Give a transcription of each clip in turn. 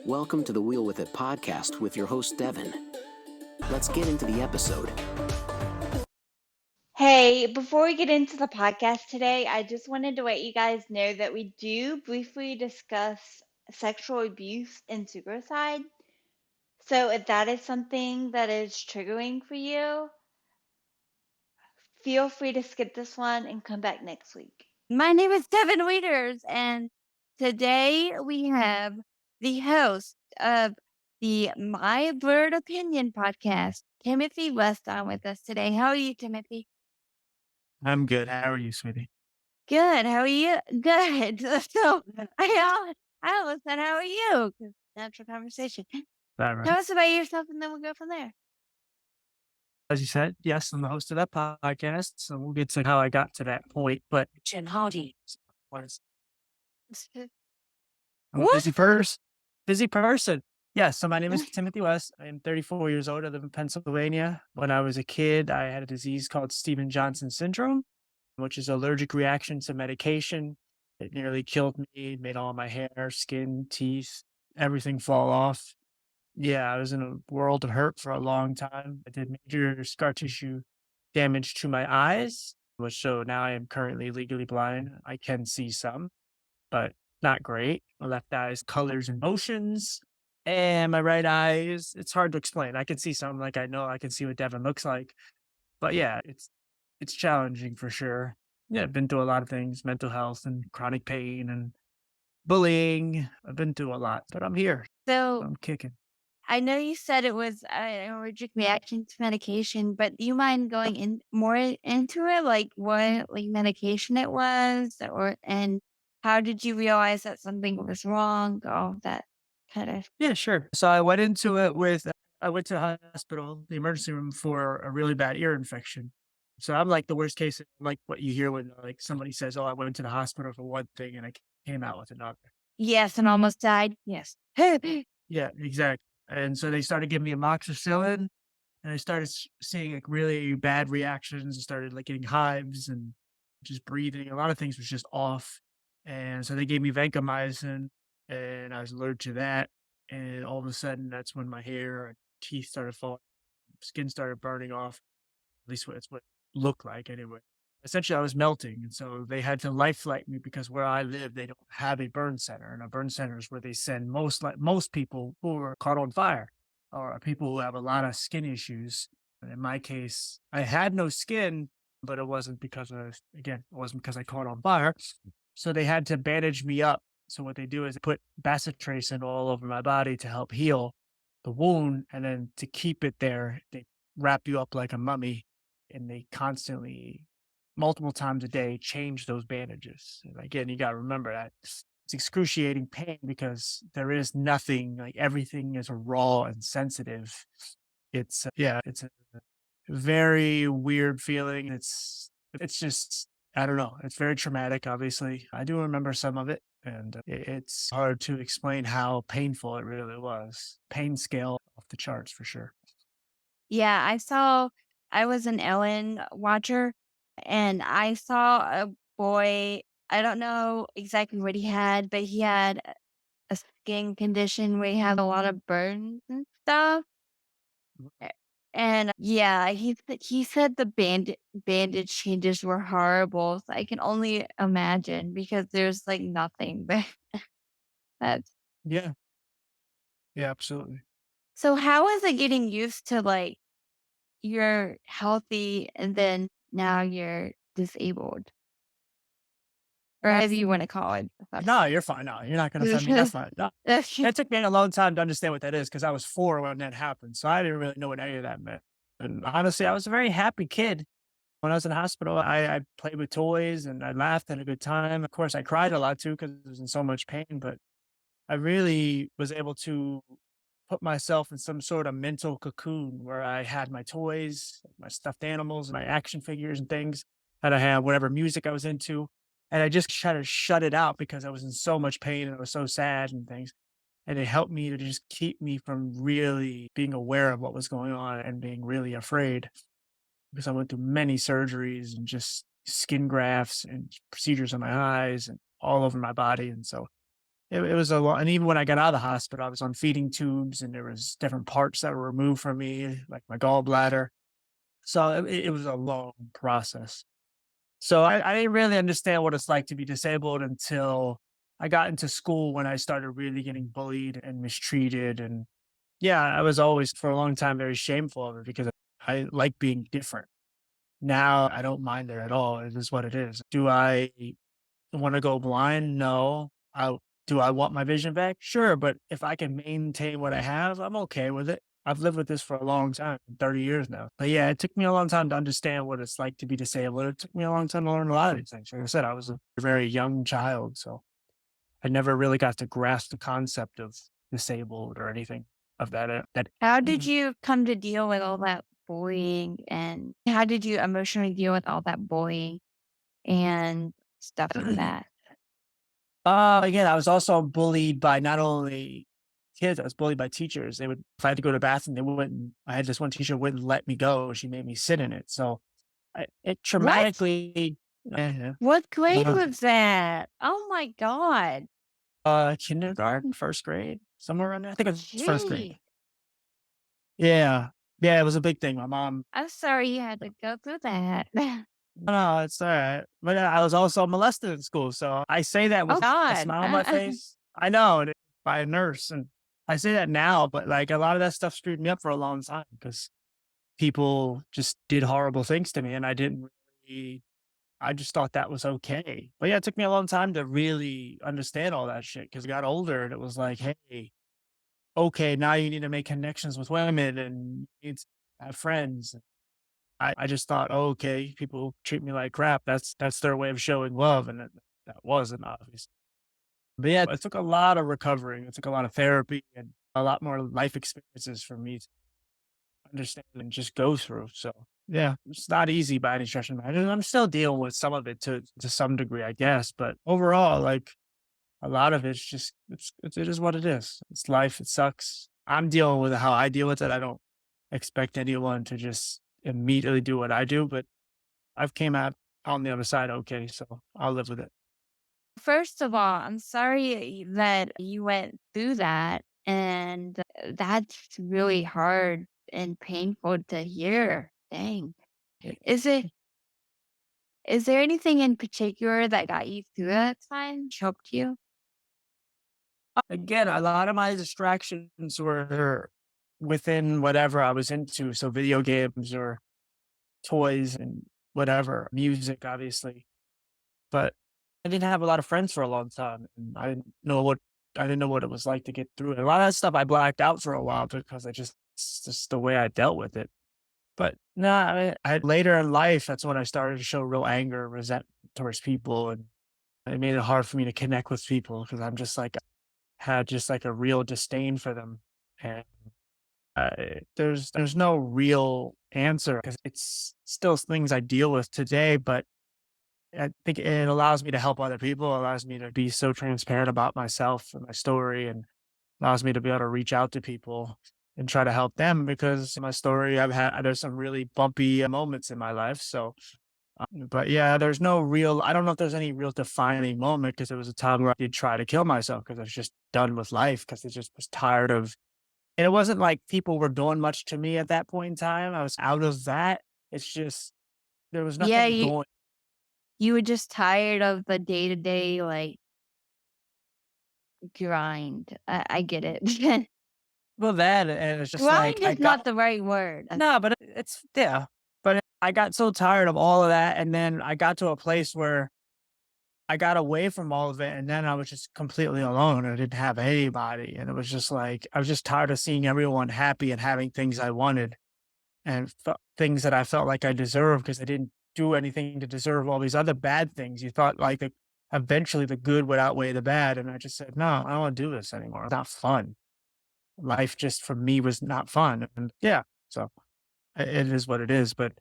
Welcome to the Wheel With It podcast with your host, Devon. Let's get into the episode. Hey, before we get into the podcast today, I just wanted to let you guys know that we do briefly discuss sexual abuse and suicide. So if that is something that is triggering for you, feel free to skip this one and come back next week. My name is Devon Wieters, and today we have the host of the My Bird Opinion podcast, Timothy West, on with us today. How are you, Timothy? I'm good. How are you, sweetie? Good. How are you? Good. So I almost said, "How are you?" 'Cause natural conversation. All right. Tell us about yourself, and then we'll go from there. As you said, yes, I'm the host of that podcast, so we'll get to how I got to that point. But Jim Hardy. I'm a What? busy person. Yes. So my name is Timothy West. I am 34 years old. I live in Pennsylvania. When I was a kid, I had a disease called Stevens-Johnson syndrome, which is an allergic reaction to medication. It nearly killed me, made all my hair, skin, teeth, everything fall off. Yeah, I was in a world of hurt for a long time. I did major scar tissue damage to my eyes, which so now I am currently legally blind. I can see some, but not great. My left eye's colors and motions, and my right eye is it's hard to explain. I can see some, like I know I can see what Devin looks like, but yeah, it's challenging for sure. Yeah, I've been through a lot of things, mental health and chronic pain and bullying. I've been through a lot, but I'm here. So I'm kicking. I know you said it was an allergic reaction to medication, but do you mind going in more into it? Like what like medication it was, or and how did you realize that something was wrong? All that kind of. Yeah, sure. So I went into it with I went to the hospital, the emergency room for a really bad ear infection. So I'm like the worst case, like what you hear when like somebody says, "Oh, I went to the hospital for one thing and I came out with another." Yes, and almost died. Yes. Yeah, exactly. And so they started giving me amoxicillin, and I started seeing like really bad reactions. I started like getting hives and just breathing. A lot of things was just off. And so they gave me vancomycin, and I was allergic to that. And all of a sudden, that's when my hair and teeth started falling, skin started burning off. At least that's what it looked like anyway. Essentially, I was melting, and so they had to life flight me because where I live, they don't have a burn center, and a burn center is where they send most people who are caught on fire or people who have a lot of skin issues. And in my case, I had no skin, but it wasn't because it wasn't because I caught on fire. So they had to bandage me up. So what they do is they put bacitracin all over my body to help heal the wound, and then to keep it there, they wrap you up like a mummy, and they constantly, multiple times a day, change those bandages. And again, you got to remember that it's excruciating pain because there is nothing, like everything is raw and sensitive. It's a very weird feeling. It's just, I don't know. It's very traumatic, obviously. I do remember some of it, and it's hard to explain how painful it really was. Pain scale off the charts for sure. Yeah, I was an Ellen watcher, and I saw a boy. I don't know exactly what he had, but he had a skin condition where he had a lot of burns and stuff. A- And yeah, he said the bandage changes were horrible. So I can only imagine because there's like nothing but that's Yeah, yeah, absolutely. so how is it getting used to like you're healthy and then now you're disabled? Or however you wanna call it. No, you're fine. No, you're not gonna offend me. That's fine. No, it took me a long time to understand what that is because I was 4 when that happened, so I didn't really know what any of that meant. And honestly, I was a very happy kid. When I was in the hospital, I played with toys and I laughed, had a good time. Of course, I cried a lot too because I was in so much pain, but I really was able to put myself in some sort of mental cocoon where I had my toys, my stuffed animals, my action figures and things, and I had whatever music I was into. And I just try to shut it out because I was in so much pain and I was so sad and things. And it helped me to just keep me from really being aware of what was going on and being really afraid because I went through many surgeries and just skin grafts and procedures on my eyes and all over my body. And so it was a lot. And even when I got out of the hospital, I was on feeding tubes and there was different parts that were removed from me, like my gallbladder. So it was a long process. So I didn't really understand what it's like to be disabled until I got into school when I started really getting bullied and mistreated. And yeah, I was always for a long time very shameful of it because I like being different. Now I don't mind it at all. It is what it is. Do I want to go blind? No. Do I want my vision back? Sure, but if I can maintain what I have, I'm okay with it. I've lived with this for a long time, 30 years now. But yeah, it took me a long time to understand what it's like to be disabled. It took me a long time to learn a lot of these things. Like I said, I was a very young child, so I never really got to grasp the concept of disabled or anything of that. That How did you come to deal with all that bullying, and how did you emotionally deal with all that bullying and stuff like that? Again, I was also bullied by not only kids, I was bullied by teachers. They would, if I had to go to the bathroom, they wouldn't. I had this one teacher wouldn't let me go. She made me sit in it. So it What? traumatically, yeah, What grade uh, was that? Oh my god. kindergarten, first grade, somewhere around there. I think it was first grade. Gee. Yeah, yeah, it was a big thing. My mom, I'm sorry you had to go through that. no, it's all right. But I was also molested in school, so I say that Oh with a god. smile on my face. I know, by a nurse, and I say that now, but like a lot of that stuff screwed me up for a long time because people just did horrible things to me, and I didn't really. I just thought that was okay. But yeah, it took me a long time to really understand all that shit because I got older and it was like, hey, okay, now you need to make connections with women and you need to have friends. I just thought, oh, okay, people treat me like crap. That's their way of showing love, and that wasn't obvious. But yeah, it took a lot of recovering. It took a lot of therapy and a lot more life experiences for me to understand and just go through. So yeah, it's not easy by any stretch of the imagination. I'm still dealing with some of it to some degree, I guess. But overall, like a lot of it's just it is what it is. It's life. It sucks. I'm dealing with how I deal with it. I don't expect anyone to just immediately do what I do, but I've came out on the other side okay, so I'll live with it. First of all, I'm sorry that you went through that, and that's really hard and painful to hear. Dang. Yeah. Is it is there anything in particular that got you through that time? Helped you? Again, a lot of my distractions were within whatever I was into. So video games or toys and whatever, music, obviously. But I didn't have a lot of friends for a long time. And I didn't know what it was like to get through it. A lot of that stuff I blacked out for a while because it's just the way I dealt with it. But no, I later in life, that's when I started to show real anger, resentment towards people. And it made it hard for me to connect with people because I'm just like, had just like a real disdain for them. And there's no real answer because it's still things I deal with today, but I think it allows me to help other people, allows me to be so transparent about myself and my story, and allows me to be able to reach out to people and try to help them because my story, there's some really bumpy moments in my life. So, but yeah, I don't know if there's any real defining moment because there was a time where I did try to kill myself because I was just done with life because I just was tired of, and it wasn't like people were doing much to me at that point in time. I was out of that. It's just, there was Yeah, nothing going. you were just tired of the day-to-day, like, grind. I get it. Well, that and it's just like Grind I is got not the right word. no, but it's yeah, but I got so tired of all of that, and then I got to a place where I got away from all of it, and then I was just completely alone. I didn't have anybody, and it was just like I was just tired of seeing everyone happy and having things I wanted and things that I felt like I deserved because I didn't do anything to deserve all these other bad things. You thought like eventually the good would outweigh the bad, and I just said, no, I don't want to do this anymore. It's not fun. Life just for me was not fun, and yeah, so it is what it is. But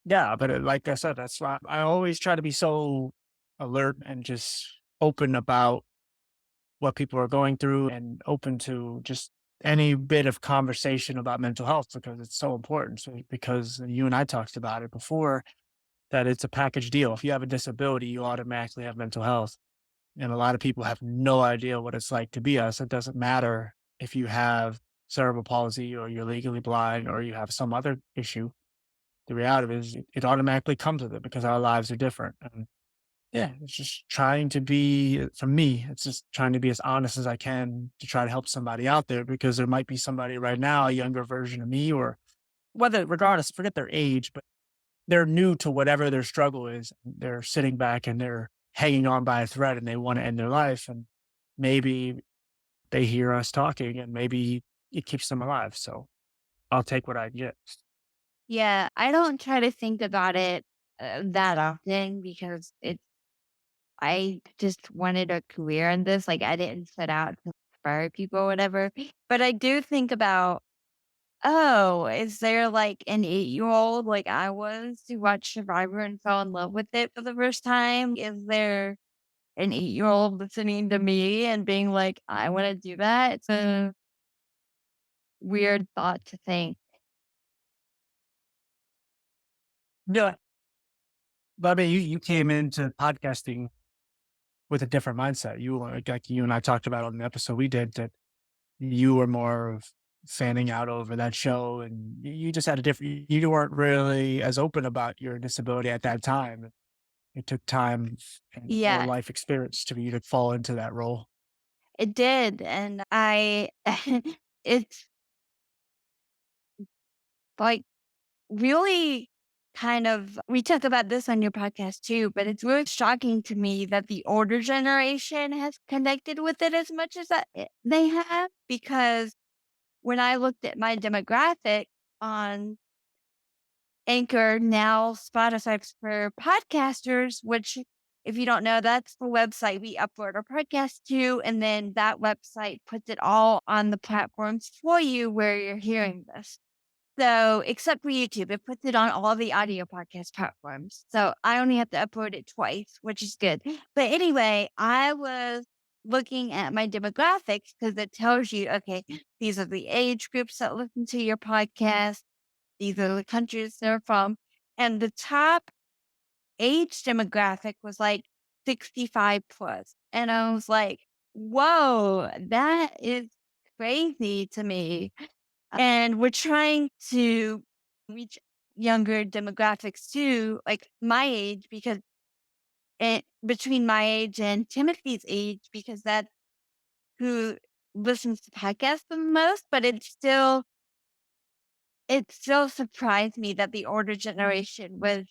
yeah, but like I said, that's why I always try to be so alert and just open about what people are going through and open to just any bit of conversation about mental health because it's so important. So, because you and I talked about it before that it's a package deal. If you have a disability, you automatically have mental health. And a lot of people have no idea what it's like to be us. It doesn't matter if you have cerebral palsy or you're legally blind or you have some other issue. The reality is it automatically comes with it because our lives are different. And yeah, it's just trying to be, for me, it's just trying to be as honest as I can to try to help somebody out there because there might be somebody right now, a younger version of me, or whether, regardless, forget their age, but they're new to whatever their struggle is. They're sitting back and they're hanging on by a thread and they want to end their life. And maybe they hear us talking and maybe it keeps them alive. So I'll take what I get. Yeah, I don't try to think about it that often because I just wanted a career in this. Like, I didn't set out to inspire people or whatever. But I do think about, oh, is there like an 8-year-old like I was who watched Survivor and fell in love with it for the first time? Is there an 8-year-old listening to me and being like, I want to do that? It's a weird thought to think. Yeah. But I mean, you came into podcasting with a different mindset. You were like you and I talked about on the episode we did that you were more of fanning out over that show and you just had a different, you weren't really as open about your disability at that time. It took time and more Yeah, life experience to you to fall into that role. it did. And it's like really kind of, we talk about this on your podcast too, but it's really shocking to me that the older generation has connected with it as much as they have. Because when I looked at my demographic on Anchor, now Spotify for podcasters, which, if you don't know, that's the website we upload our podcast to. And then that website puts it all on the platforms for you where you're hearing this. So, except for YouTube, it puts it on all the audio podcast platforms. So I only have to upload it twice, which is good. But anyway, I was looking at my demographics because it tells you, okay, these are the age groups that listen to your podcast. These are the countries they're from. And the top age demographic was like 65 plus. And I was like, whoa, that is crazy to me. And we're trying to reach younger demographics too, like my age, because between my age and Timothy's age, because that's who listens to podcasts the most. But it still surprised me that the older generation was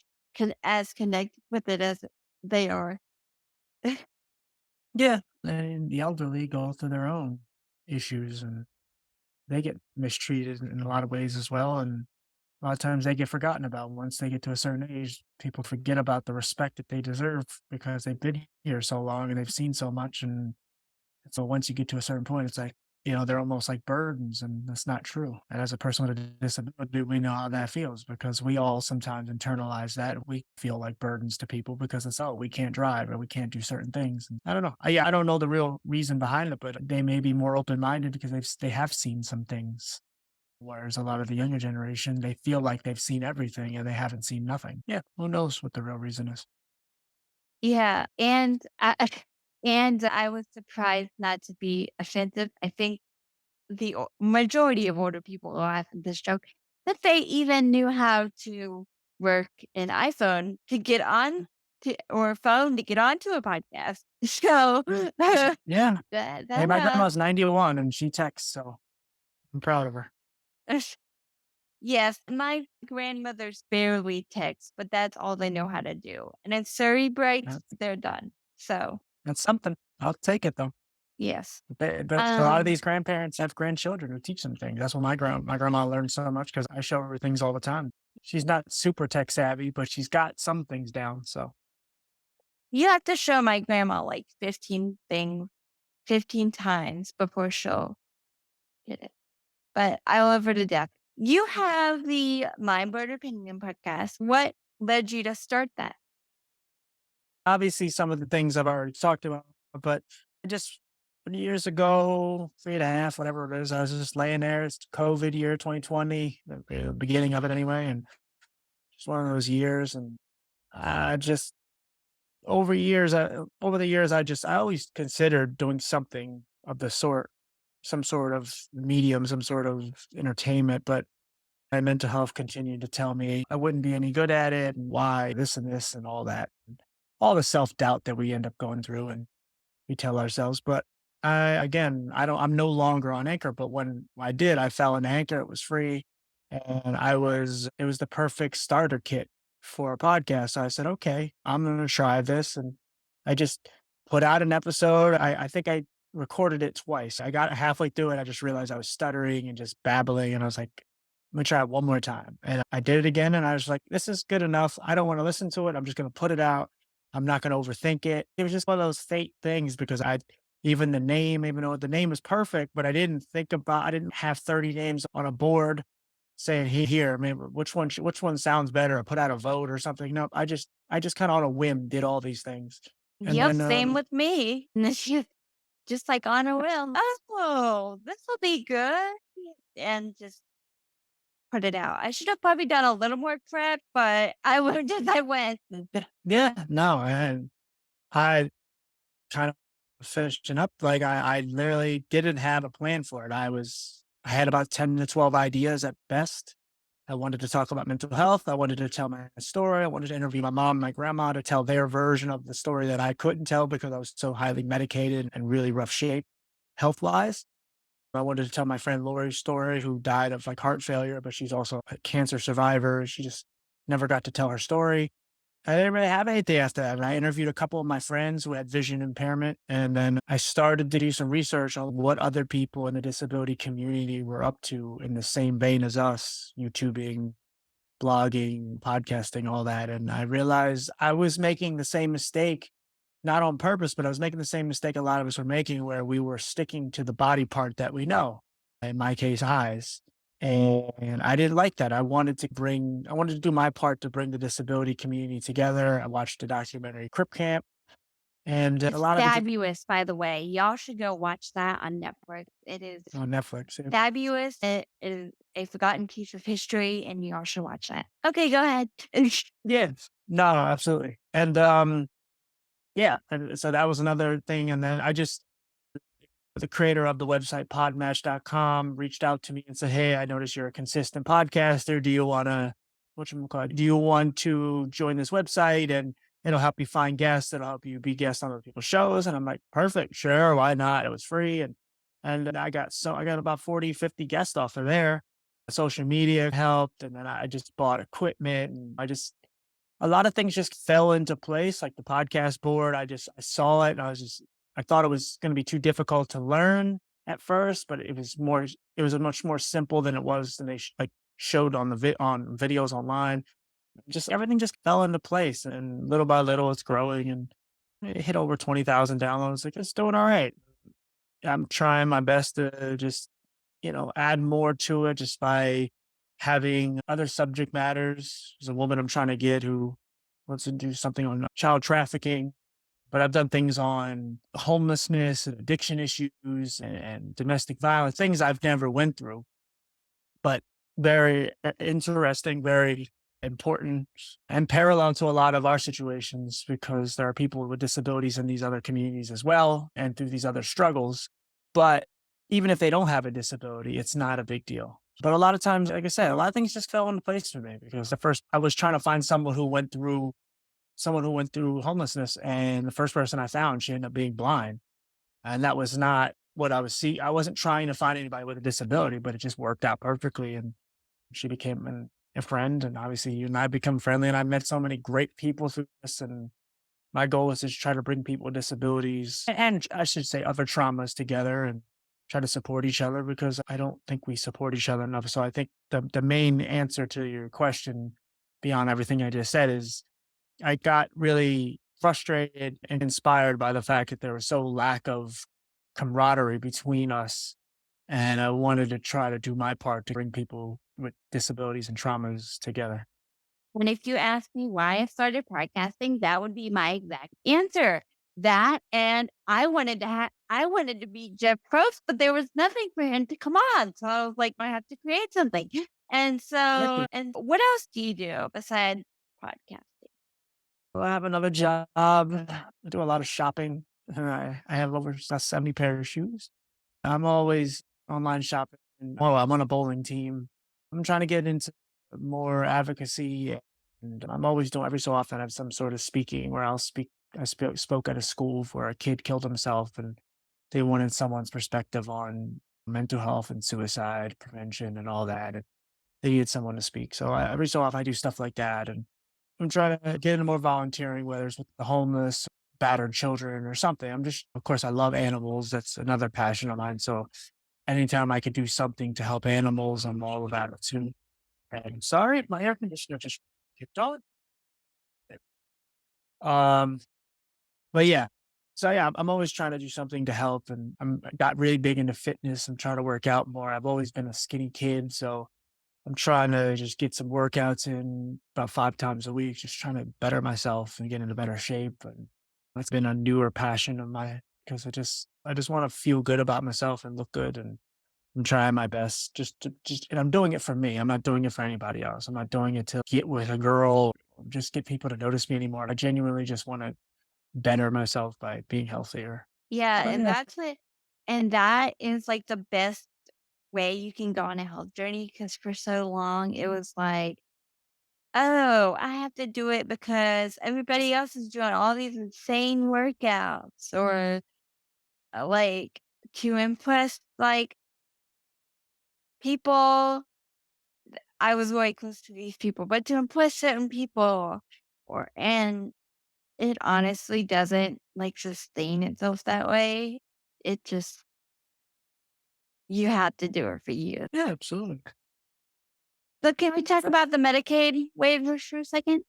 as connected with it as they are. Yeah. And the elderly go through their own issues and they get mistreated in a lot of ways as well. And a lot of times they get forgotten about once they get to a certain age. People forget about the respect that they deserve because they've been here so long and they've seen so much. And so once you get to a certain point, it's like, they're almost like burdens, and that's not true. And as a person with a disability, we know how that feels because we all sometimes internalize that. We feel like burdens to people because it's, oh, we can't drive or we can't do certain things. And I don't know. I don't know the real reason behind it, but they may be more open minded because they have seen some things. Whereas a lot of the younger generation, they feel like they've seen everything and they haven't seen nothing. Yeah, who knows what the real reason is? Yeah, and I was surprised not to be offensive. I think the majority of older people laugh at this joke, that they even knew how to work an iPhone to get on to, or a phone to get onto a podcast. So Yeah. that, Hey, that my grandma's 91 and she texts, so I'm proud of her. yes, my grandmother's barely text, but that's all they know how to do. And if Surrey breaks, That's, they're done. So that's something. I'll take it though. yes. But a lot of these grandparents have grandchildren who teach them things. That's what my grandma learned so much because I show her things all the time. She's not super tech savvy, but she's got some things down. So You have to show my grandma like 15 things 15 times before she'll get it. But I love her to death. You have the Mind Bird Opinion podcast. What led you to start that? obviously some of the things I've already talked about, but I just years ago, 3.5, whatever it is, I was just laying there. It's COVID year 2020, the beginning of it anyway. And just one of those years. And I just over the years, I always considered doing something of the sort, some sort of medium, some sort of entertainment, but my mental health continued to tell me I wouldn't be any good at it and why this and all that. And all the self-doubt that we end up going through and we tell ourselves. But I'm no longer on Anchor, but when I did, I fell into Anchor. It was free and it was the perfect starter kit for a podcast. So I said, okay, I'm going to try this. And I just put out an episode. I think I recorded it twice. I got halfway through it. I just realized I was stuttering and just babbling. And I was like, let me try it one more time. And I did it again. And I was like, this is good enough. I don't want to listen to it. I'm just going to put it out. I'm not going to overthink it. It was just one of those fate things because even the name, even though the name is perfect, but I didn't have 30 names on a board saying, here, maybe which one sounds better or put out a vote or something. No, I just kind of on a whim did all these things. And Yep, then, same with me. And it's just like on a whim. Oh, this will be good. And just put it out. I should have probably done a little more prep, but I went as I went. yeah, no, and I kind of finishing up. Like I literally didn't have a plan for it. I had about 10 to 12 ideas at best. I wanted to talk about mental health. I wanted to tell my story. I wanted to interview my mom and my grandma to tell their version of the story that I couldn't tell because I was so highly medicated and really rough shape health wise. I wanted to tell my friend Lori's story, who died of like heart failure, but she's also a cancer survivor. She just never got to tell her story. I didn't really have anything after that. And I interviewed a couple of my friends who had vision impairment. And then I started to do some research on what other people in the disability community were up to in the same vein as us, YouTubing, blogging, podcasting, all that. And I realized I was making the same mistake, not on purpose, but I was making the same mistake a lot of us were making where we were sticking to the body part that we know, in my case, eyes. And I didn't like that. I wanted to do my part to bring the disability community together. I watched the documentary Crip Camp and a It's lot of it fabulous, by the way. Y'all should go watch that on Netflix. It is on Netflix. Yeah. fabulous. It is a forgotten piece of history, and y'all should watch that. Okay, go ahead. Yes. No, absolutely. And yeah, and so that was another thing. And then the creator of the website podmatch.com reached out to me and said, hey, I noticed you're a consistent podcaster. Do you want to, do you want to join this website and it'll help you find guests. It'll help you be guests on other people's shows. And I'm like, perfect. Sure. Why not? It was free. And then I got about 40, 50 guests off of there. Social media helped. And then I just bought equipment and a lot of things just fell into place, like the podcast board. I saw it and I thought it was going to be too difficult to learn at first, but it was much more simple than it was than they showed on on videos online. Just everything just fell into place and little by little it's growing and it hit over 20,000 downloads. Like it's doing all right. I'm trying my best to just, add more to it just by having other subject matters. There's a woman I'm trying to get who wants to do something on child trafficking, but I've done things on homelessness and addiction issues and domestic violence, things I've never went through, but very interesting, very important and parallel to a lot of our situations because there are people with disabilities in these other communities as well and through these other struggles. But even if they don't have a disability, it's not a big deal. But a lot of times, like I said, a lot of things just fell into place for me because at first I was trying to find someone who went through homelessness, and the first person I found, she ended up being blind. And that was not what I was seeing. I wasn't trying to find anybody with a disability, but it just worked out perfectly. And she became a friend. And obviously you and I become friendly. And I met so many great people through this. And my goal is to try to bring people with disabilities and I should say other traumas together and try to support each other because I don't think we support each other enough. So I think the main answer to your question beyond everything I just said is I got really frustrated and inspired by the fact that there was so lack of camaraderie between us. And I wanted to try to do my part to bring people with disabilities and traumas together. And if you ask me why I started podcasting, that would be my exact answer. That and I wanted to be Jeff Probst, but there was nothing for him to come on. So I was like, I have to create something. And Exactly. and what else do you do besides podcasting? Well, I have another job. I do a lot of shopping. I have over 70 pairs of shoes. I'm always online shopping. Well, I'm on a bowling team. I'm trying to get into more advocacy, and I'm always doing every so often I have some sort of speaking where I'll speak. Spoke at a school where a kid killed himself, and they wanted someone's perspective on mental health and suicide prevention and all that. And they needed someone to speak. So every so often I do stuff like that, and I'm trying to get into more volunteering, whether it's with the homeless, battered children, or something. Of course, I love animals. That's another passion of mine. So anytime I could do something to help animals, I'm all about it too. And sorry, my air conditioner just kicked on. Um, but yeah, so yeah, I'm always trying to do something to help, and I got really big into fitness. I'm trying to work out more. I've always been a skinny kid, so I'm trying to just get some workouts in about 5 times a week, just trying to better myself and get into better shape. And that's been a newer passion of mine because I just want to feel good about myself and look good. And I'm trying my best and I'm doing it for me. I'm not doing it for anybody else. I'm not doing it to get with a girl, or just get people to notice me anymore. I genuinely just want to better myself by being healthier. Yeah, But and yeah, that's it. And that is like the best way you can go on a health journey because for so long it was like, oh, I have to do it because everybody else is doing all these insane workouts or like to impress like people. I was way close to these people, but to impress certain people and it honestly doesn't like sustain itself that way. It just, you have to do it for you. yeah, absolutely. So can we talk about the Medicaid waivers for a second?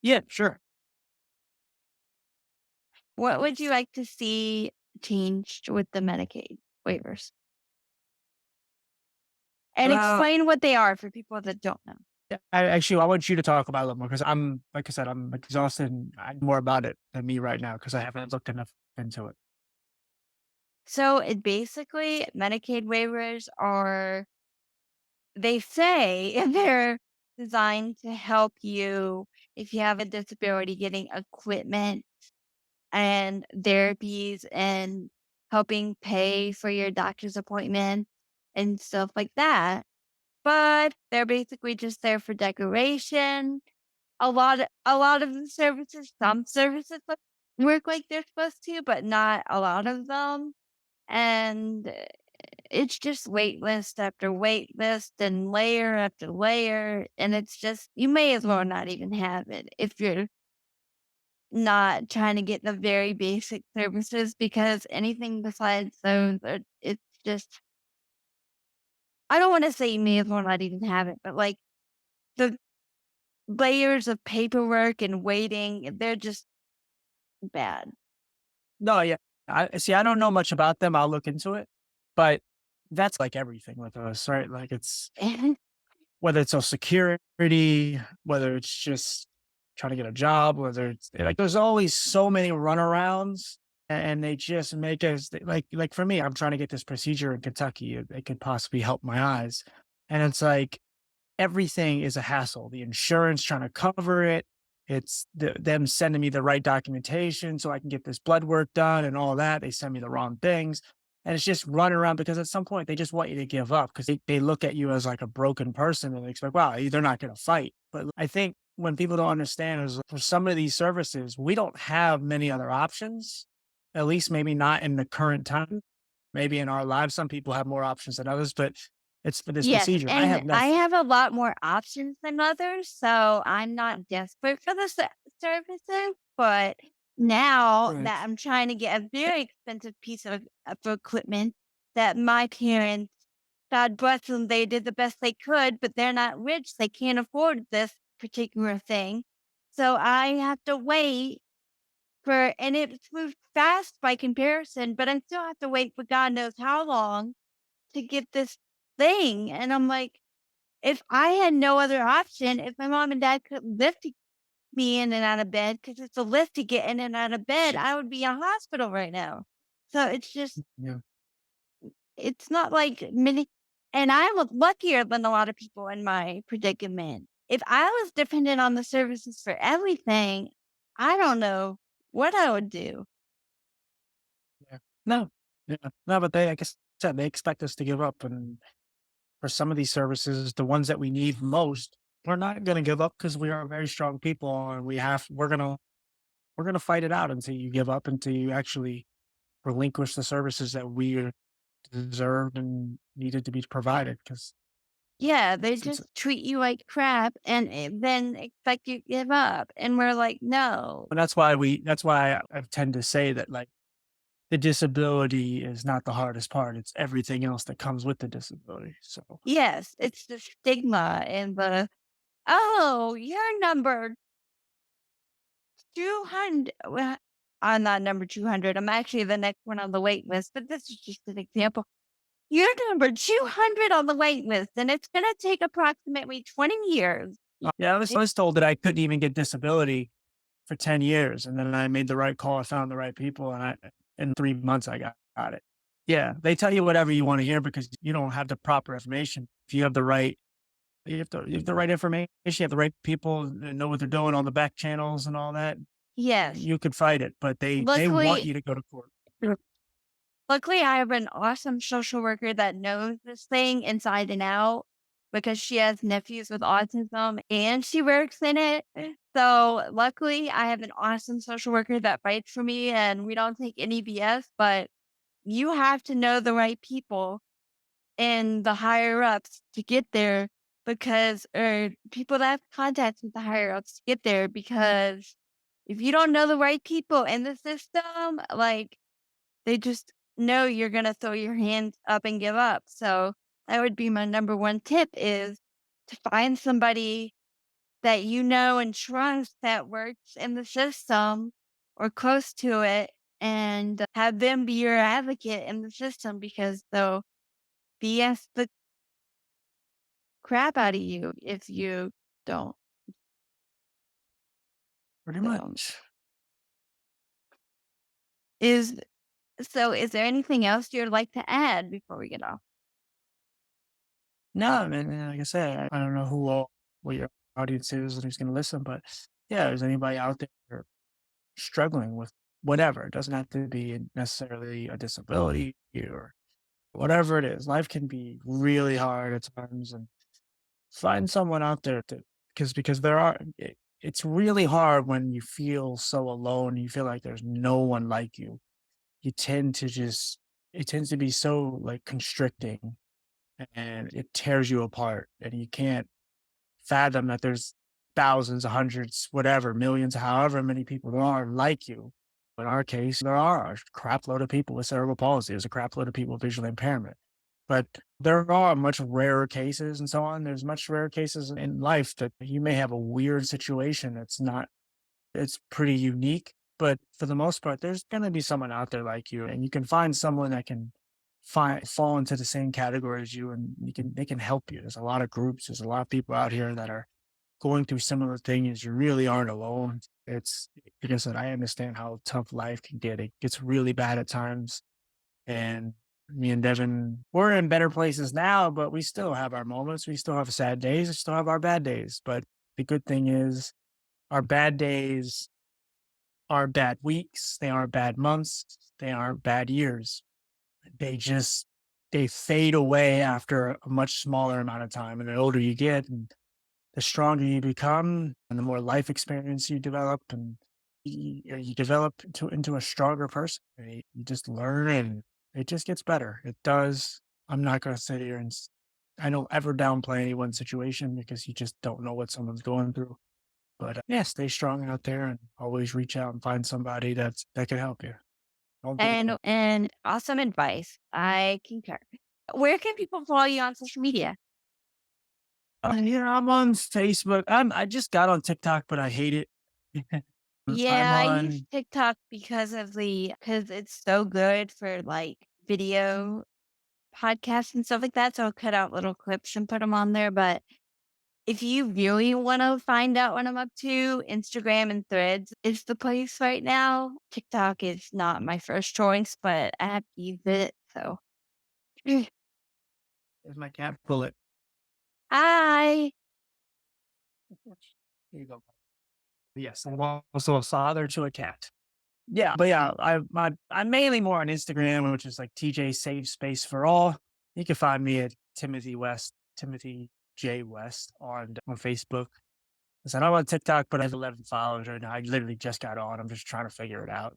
Yeah, sure. What would you like to see changed with the Medicaid waivers? And Well, explain what they are for people that don't know. yeah, I want you to talk about it a little more because like I said, I'm exhausted and I know more about it than me right now because I haven't looked enough into it. So it basically, Medicaid waivers are, they say they're designed to help you if you have a disability getting equipment and therapies and helping pay for your doctor's appointment and stuff like that. But they're basically just there for decoration. A lot of the services, some services work like they're supposed to, but not a lot of them. And it's just wait list after wait list and layer after layer. And it's just, you may as well not even have it if you're not trying to get the very basic services because anything besides those, it's just, I don't want to say you may as well not even have it, but like the layers of paperwork and waiting, they're just bad. No, yeah. I see. I don't know much about them. I'll look into it, but that's like everything with us, right? Like it's whether it's Social Security, whether it's just trying to get a job, whether it's like there's always so many runarounds, and they just make us like for me, I'm trying to get this procedure in Kentucky. It could possibly help my eyes, and it's like everything is a hassle. The insurance trying to cover it. It's them sending me the right documentation so I can get this blood work done and all that. They send me the wrong things. And it's just running around because at some point they just want you to give up because they look at you as like a broken person and they expect, wow, they're not going to fight. But I think when people don't understand is for some of these services, we don't have many other options, at least maybe not in the current time. Maybe in our lives, some people have more options than others, but it's for this Yes, procedure. I and have I nothing. have a lot more options than others, so I'm not desperate for the services, but now Right. that I'm trying to get a very expensive piece of equipment that my parents, God bless them, they did the best they could, but they're not rich, they can't afford this particular thing. So I have to wait for, and it's moved fast by comparison, but I still have to wait for God knows how long to get this thing. And I'm like, if I had no other option, if my mom and dad could lift me in and out of bed, because it's a lift to get in and out of bed, I would be in a hospital right now. So it's just, Yeah. it's not like many, and I'm luckier than a lot of people in my predicament. If I was dependent on the services for everything, I don't know what I would do. Yeah. No. Yeah. No, but they, like I said, they expect us to give up. And for some of these services, the ones that we need most, we're not going to give up because we are very strong people and we're going to fight it out until you give up, until you actually relinquish the services that we deserved and needed to be provided. Because Yeah, they it's just treat you like crap and then expect you to give up. And we're like, no. and that's why I tend to say that, like, the disability is not the hardest part. It's everything else that comes with the disability. So Yes, it's the stigma and the, oh, you're number 200. Well, I'm not number 200. I'm actually the next one on the wait list, but this is just an example. You're number 200 on the wait list, and it's going to take approximately 20 years. yeah, I was told that I couldn't even get disability for 10 years. And then I made the right call. I found the right people. And in 3 months, I got it. Yeah. They tell you whatever you want to hear because you don't have the proper information. If you have the right, you have the right information, you have the right people that know what they're doing on the back channels and all that, Yes. you could fight it, but they want Luckily, you to go to court. luckily, I have an awesome social worker that knows this thing inside and out because she has nephews with autism and she works in it. So luckily, I have an awesome social worker that fights for me and we don't take any BS, but you have to know the right people and the higher ups to get there because, or people that have contacts with the higher ups to get there because if you don't know the right people in the system, like they just know you're gonna throw your hands up and give up. So that would be my number one tip is to find somebody that you know and trust that works in the system or close to it and have them be your advocate in the system because they'll BS the crap out of you if you don't. Pretty So much. is is there anything else you'd like to add before we get off? No, I mean, like I said, I don't know what your audience is and who's going to listen, but yeah, there's anybody out there struggling with whatever. It doesn't have to be necessarily a disability or whatever it is. Life can be really hard at times, and find someone out there to because it's really hard when you feel so alone. You feel like there's no one like you. You tend to just it tends to be so like constricting, and it tears you apart, and you can't fathom that there's thousands, hundreds, whatever, millions, however many people there are like you. In our case, there are a crap load of people with cerebral palsy. There's a crap load of people with visual impairment. But there are much rarer cases and so on. There's much rarer cases in life that you may have a weird situation that's not, it's pretty unique. But for the most part, there's going to be someone out there like you, and you can find someone that can fall into the same category as you, and they can help you. There's a lot of groups. There's a lot of people out here that are going through similar things. You really aren't alone. It's like I said, I understand how tough life can get. It gets really bad at times. And me and Devin, we're in better places now, but we still have our moments. We still have sad days. We still have our bad days. But the good thing is our bad days are bad weeks. They aren't bad months. They aren't bad years. They just they fade away after a much smaller amount of time. And the older you get and the stronger you become and the more life experience you develop, and you develop into a stronger person. You just learn and it just gets better. It does. I'm not going to sit here and I don't ever downplay anyone's situation because you just don't know what someone's going through. But yeah, stay strong out there and always reach out and find somebody that can help you. Don't give up. And awesome advice. I concur. Where can people follow you on social media? Yeah, I'm on Facebook. I just got on TikTok, but I hate it. I'm Yeah, I use on TikTok because it's so good for like video podcasts and stuff like that. So I'll cut out little clips and put them on there. But if you really want to find out what I'm up to, Instagram and Threads is the place right now. TikTok is not my first choice, but I have to use it. So, There's my cat bullet. hi. Here you go. Yes, I'm also a father to a cat. Yeah, but yeah, I'm mainly more on Instagram, which is like TJ Save Space for All. You can find me at Timothy J West on Facebook. I said I'm on TikTok, but I have 11 followers right now. I literally just got on. I'm just trying to figure it out.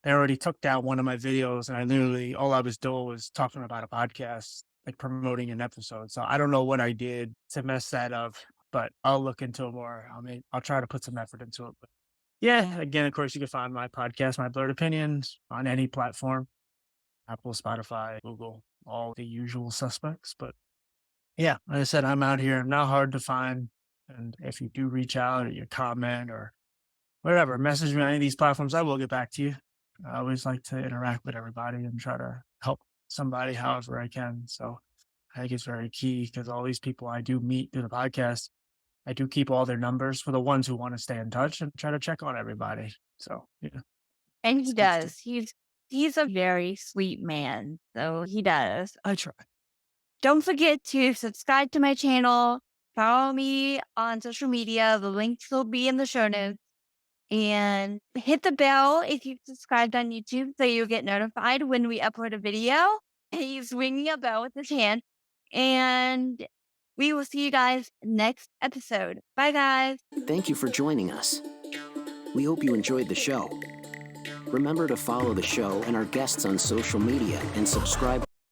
They already took down one of my videos, and I literally all I was doing was talking about a podcast, like promoting an episode. So I don't know what I did to mess that up, but I'll look into it more. I mean, I'll try to put some effort into it. But yeah, again, of course, you can find my podcast, My Blurred Opinions, on any platform: Apple, Spotify, Google, all the usual suspects. But yeah, like I said, I'm out here. I'm not hard to find. And if you do reach out or you comment or whatever, message me on any of these platforms, I will get back to you. I always like to interact with everybody and try to help somebody however I can. So I think it's very key because all these people I do meet through the podcast, I do keep all their numbers for the ones who want to stay in touch and try to check on everybody. So yeah, And it's he good stuff. does. He's a very sweet man. So he does. I try. Don't forget to subscribe to my channel. Follow me on social media. The links will be in the show notes. And hit the bell if you've subscribed on YouTube so you'll get notified when we upload a video. He's ringing a bell with his hand. And we will see you guys next episode. Bye, guys. Thank you for joining us. We hope you enjoyed the show. Remember to follow the show and our guests on social media and subscribe